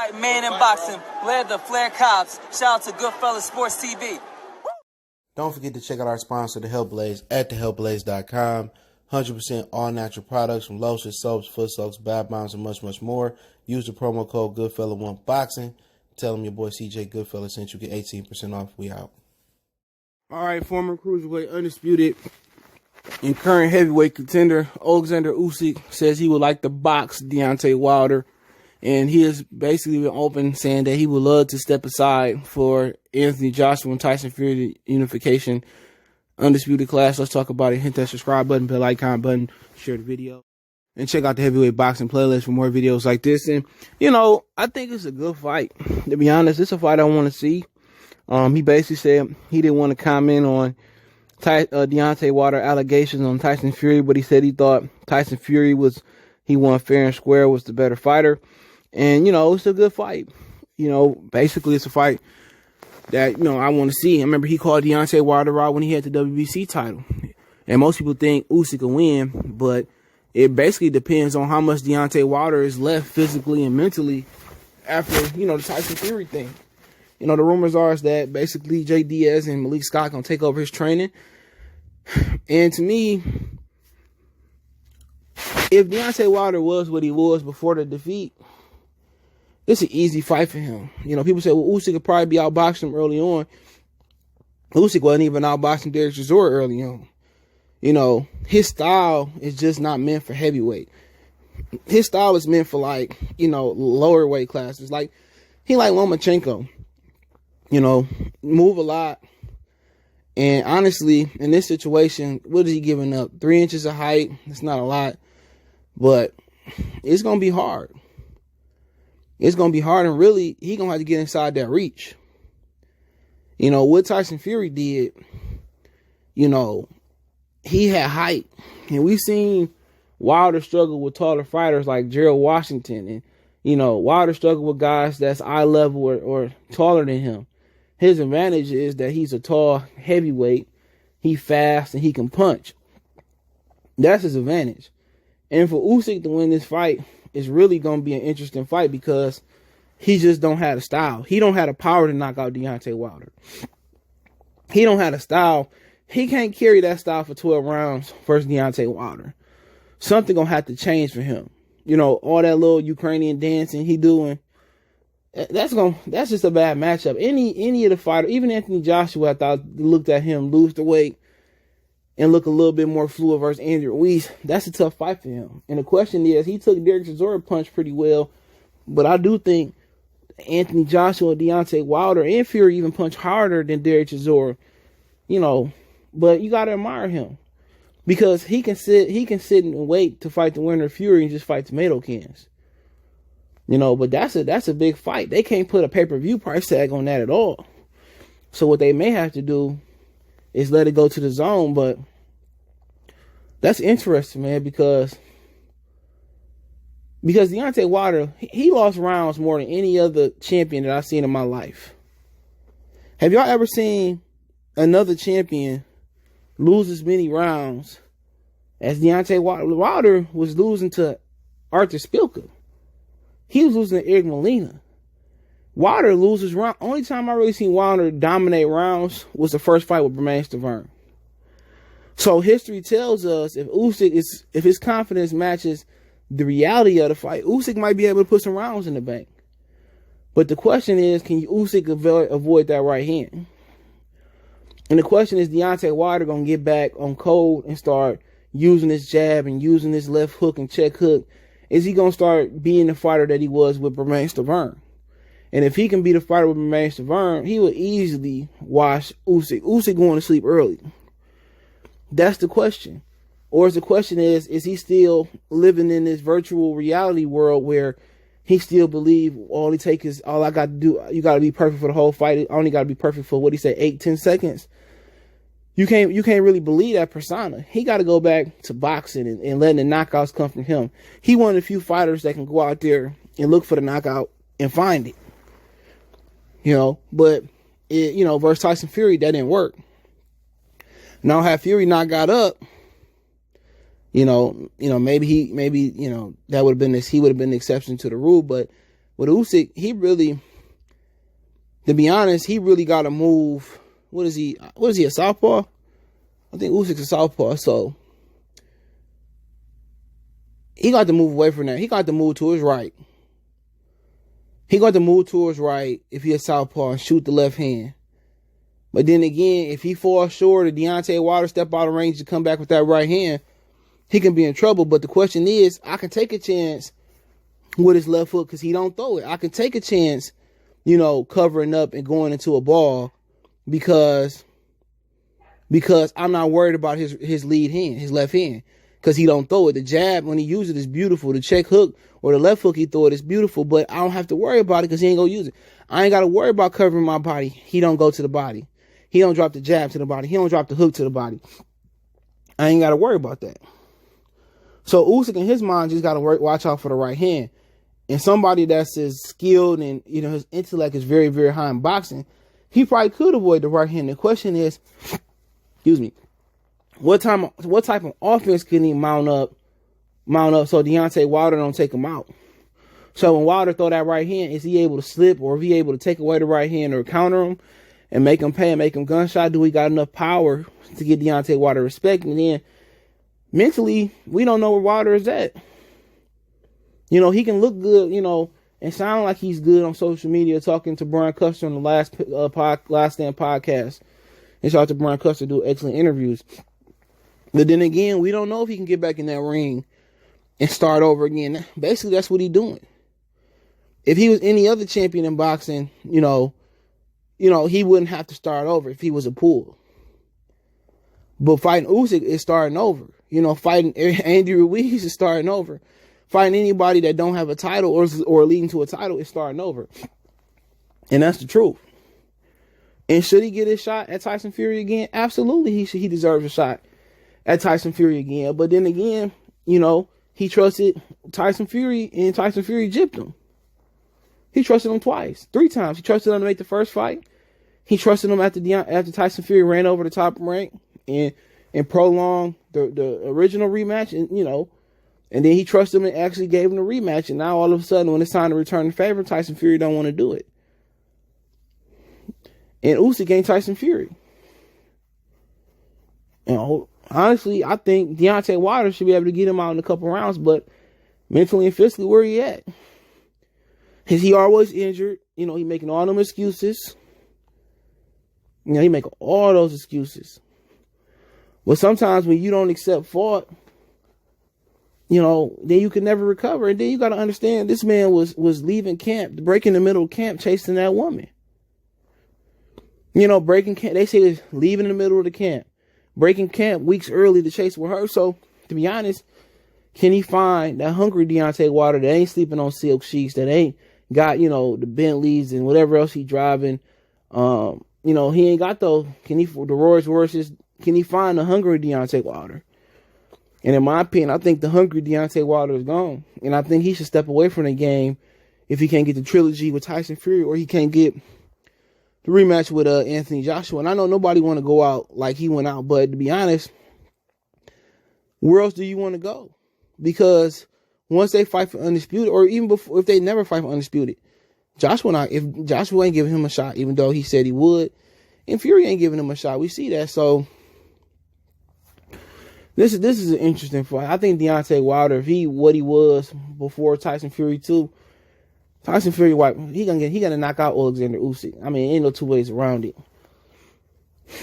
White man in boxing led the Flair Cops. Shout out to Goodfellas Sports TV. Don't forget to check out our sponsor, The Health Blaze, at thehealthblaze.com. 100% all natural products from lotions, soaps, foot soaks, bath bombs, and much, much more. Use the promo code Goodfella1Boxing. Tell them your boy CJ Goodfella sent you. Get 18% off. We out. All right, former cruiserweight undisputed and current heavyweight contender Oleksandr Usyk says he would like to box Deontay Wilder, and he has basically been open saying that he would love to step aside for Anthony Joshua and Tyson Fury unification. Undisputed class. Let's talk about it. Hit that subscribe button, bell icon button, share the video, and check out the heavyweight boxing playlist for more videos like this. And, you know, I think it's a good fight. To be honest, it's a fight I want to see. He basically said he didn't want to comment on Deontay Wilder allegations on Tyson Fury, but he said he thought Tyson Fury he won fair and square, was the better fighter. And, you know, it's a good fight. You know, basically it's a fight that, you know, I want to see. I remember he called Deontay Wilder out when he had the WBC title. And most people think Usyk can win, but it basically depends on how much Deontay Wilder is left physically and mentally after, you know, the Tyson Fury thing. You know, the rumors are is that basically Jay Diaz and Malik Scott going to take over his training. And to me, if Deontay Wilder was what he was before the defeat, it's an easy fight for him. You know, people say, well, Usyk could probably be outboxing him early on. Usyk wasn't even outboxing Derek Chisora early on. You know, his style is just not meant for heavyweight. His style is meant for, like, you know, lower weight classes. Like, he like Lomachenko. You know, move a lot. And honestly, in this situation, what is he giving up? 3 inches of height. It's not a lot. But it's going to be hard. It's going to be hard, and really, he going to have to get inside that reach. You know, what Tyson Fury did, you know, he had height. And we've seen Wilder struggle with taller fighters like Gerald Washington. And, you know, Wilder struggle with guys that's eye level or taller than him. His advantage is that he's a tall heavyweight. He fast, and he can punch. That's his advantage. And for Usyk to win this fight, it's really going to be an interesting fight because he just don't have the style. He don't have the power to knock out Deontay Wilder. He don't have the style. He can't carry that style for 12 rounds versus Deontay Wilder. Something going to have to change for him. You know, all that little Ukrainian dancing he doing, that's just a bad matchup. Any of the fighters, even Anthony Joshua, I thought looked at him lose the weight and look a little bit more fluid versus Andrew Ruiz. That's a tough fight for him. And the question is, he took Derek Chisora punch pretty well, but I do think Anthony Joshua, Deontay Wilder, and Fury even punch harder than Derek Chisora. You know, but you gotta admire him because he can sit and wait to fight the winner of Fury and just fight tomato cans. You know, but that's a big fight. They can't put a pay-per-view price tag on that at all. So what they may have to do is let it go to the zone, but that's interesting, man, because Deontay Wilder, he lost rounds more than any other champion that I've seen in my life. Have y'all ever seen another champion lose as many rounds as Deontay Wilder? Wilder was losing to Arthur Spilka. He was losing to Eric Molina. Wilder loses round. Only time I really seen Wilder dominate rounds was the first fight with Bermane Stiverne. So history tells us if his confidence matches the reality of the fight, Usyk might be able to put some rounds in the bank. But the question is, can Usyk avoid that right hand? And the question is, Deontay Wilder gonna get back on code and start using his jab and using his left hook and check hook? Is he gonna start being the fighter that he was with Bermane Stiverne? And if he can be the fighter with Bermane Stiverne, he will easily wash Usyk. Usyk going to sleep early. That's the question. Or is the question is he still living in this virtual reality world where he still believe all I got to do, you got to be perfect for the whole fight. I only got to be perfect for, 8-10 seconds. You can't really believe that persona. He got to go back to boxing and letting the knockouts come from him. He one of the few fighters that can go out there and look for the knockout and find it. You know, but versus Tyson Fury, that didn't work. Now, had Fury not got up, maybe that would have been he would have been the exception to the rule. But With Usyk, to be honest, he really got to move. What is he, a southpaw? I think Usyk's a southpaw, so he got to move away from that. He got to move to his right. He got to move to his right if he's a southpaw and shoot the left hand. But then again, if he falls short or Deontay Wilder step out of range to come back with that right hand, he can be in trouble. But the question is, I can take a chance with his left foot because he don't throw it. I can take a chance, covering up and going into a ball because I'm not worried about his lead hand, his left hand, because he don't throw it. The jab, when he uses it, is beautiful. The check hook or the left hook he throw it is beautiful, but I don't have to worry about it because he ain't going to use it. I ain't got to worry about covering my body. He don't go to the body. He don't drop the jab to the body. He don't drop the hook to the body. I ain't got to worry about that. So Usyk in his mind just got to watch out for the right hand. And somebody that's as skilled and, his intellect is very, very high in boxing, he probably could avoid the right hand. The question is, what type of offense can he mount up so Deontay Wilder don't take him out? So when Wilder throw that right hand, is he able to slip, or is he able to take away the right hand or counter him and make him pay and make him gunshot? Do we got enough power to get Deontay Wilder respect? And then mentally, we don't know where Wilder is at. He can look good, and sound like he's good on social media, talking to Brian Custer on the Last Stand podcast. And shout out to Brian Custer, do excellent interviews. But then again, we don't know if he can get back in that ring and start over again. Basically, that's what he's doing. If he was any other champion in boxing, he wouldn't have to start over if he was a pool. But fighting Usyk is starting over. Fighting Andy Ruiz is starting over. Fighting anybody that don't have a title or leading to a title is starting over. And that's the truth. And should he get his shot at Tyson Fury again? Absolutely, he deserves a shot at Tyson Fury again. But then again, he trusted Tyson Fury, and Tyson Fury gypped him. He trusted him 3 times. He trusted him to make the first fight. He trusted him after Tyson Fury ran over the top rank and prolonged the original rematch, and then he trusted him and actually gave him the rematch. And now all of a sudden, when it's time to return the favor, Tyson Fury don't want to do it. And Usyk ain't Tyson Fury. Honestly, I think Deontay Wilder should be able to get him out in a couple rounds, but mentally and physically, where he at? Is he always injured? He making all them excuses. He making all those excuses. But sometimes when you don't accept fault, then you can never recover. And then you got to understand, this man was leaving camp, breaking the middle of camp, chasing that woman. Breaking camp, they say it's leaving in the middle of the camp. Breaking camp weeks early to chase with her. So, to be honest, can he find that hungry Deontay Wilder that ain't sleeping on silk sheets, that ain't got, the Bentleys and whatever else he driving? He ain't got those. The Rolls Royces, can he find the hungry Deontay Wilder? And in my opinion, I think the hungry Deontay Wilder is gone. And I think he should step away from the game if he can't get the trilogy with Tyson Fury, or he can't get the rematch with Anthony Joshua. And I know nobody want to go out like he went out, but to be honest, where else do you want to go? Because once they fight for undisputed, or even before, if they never fight for undisputed, if Joshua ain't giving him a shot, even though he said he would, and Fury ain't giving him a shot, we see that. So this is an interesting fight. I think Deontay Wilder, if what he was before Tyson Fury too, Tyson Fury, he gonna knock out Oleksandr Usyk. I mean, ain't no two ways around it.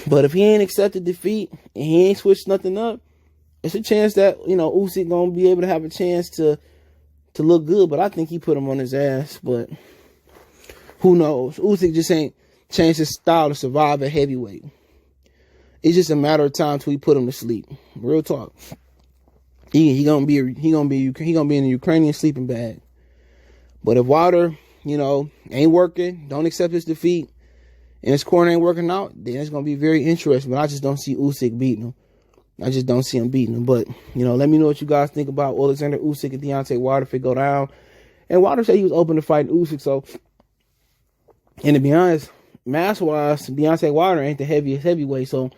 But if he ain't accepted defeat and he ain't switched nothing up, it's a chance that Usyk gonna be able to have a chance to look good. But I think he put him on his ass. But who knows? Usyk just ain't changed his style to survive at heavyweight. It's just a matter of time till we put him to sleep. Real talk. He gonna be in the Ukrainian sleeping bag. But if Wilder, ain't working, don't accept his defeat, and his corner ain't working out, then it's gonna be very interesting. But I just don't see Usyk beating him. I just don't see him beating him. But let me know what you guys think about Oleksandr Usyk and Deontay Wilder if it go down. And Wilder said he was open to fighting Usyk. So, and to be honest, mass-wise, Deontay Wilder ain't the heaviest heavyweight, so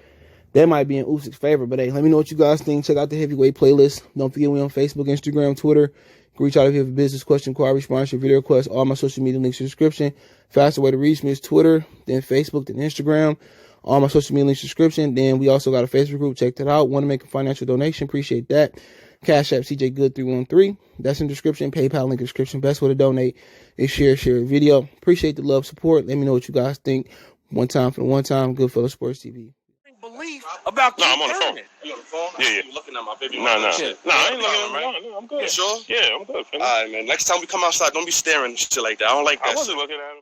that might be in Usyk's favor. But hey, let me know what you guys think. Check out the heavyweight playlist. Don't forget we on Facebook, Instagram, Twitter, Reach out if you have a business question, inquiry, sponsor, video request. All my social media links in the description. Faster way to reach me is Twitter, then Facebook, then Instagram. All my social media links in the description. Then we also got a Facebook group. Check that out. Want to make a financial donation? Appreciate that. Cash App CJ Good 313. That's in the description. PayPal link in the description. Best way to donate is share a video. Appreciate the love, support. Let me know what you guys think. One time for the one time. Goodfellas Sports TV. Belief about I'm on the phone. You on the phone? Yeah. You looking at my baby? No, I ain't looking at him. No, I'm good. You sure? Yeah, I'm good. All right, man. Next time we come outside, don't be staring and shit like that. I don't like that. I wasn't looking at him.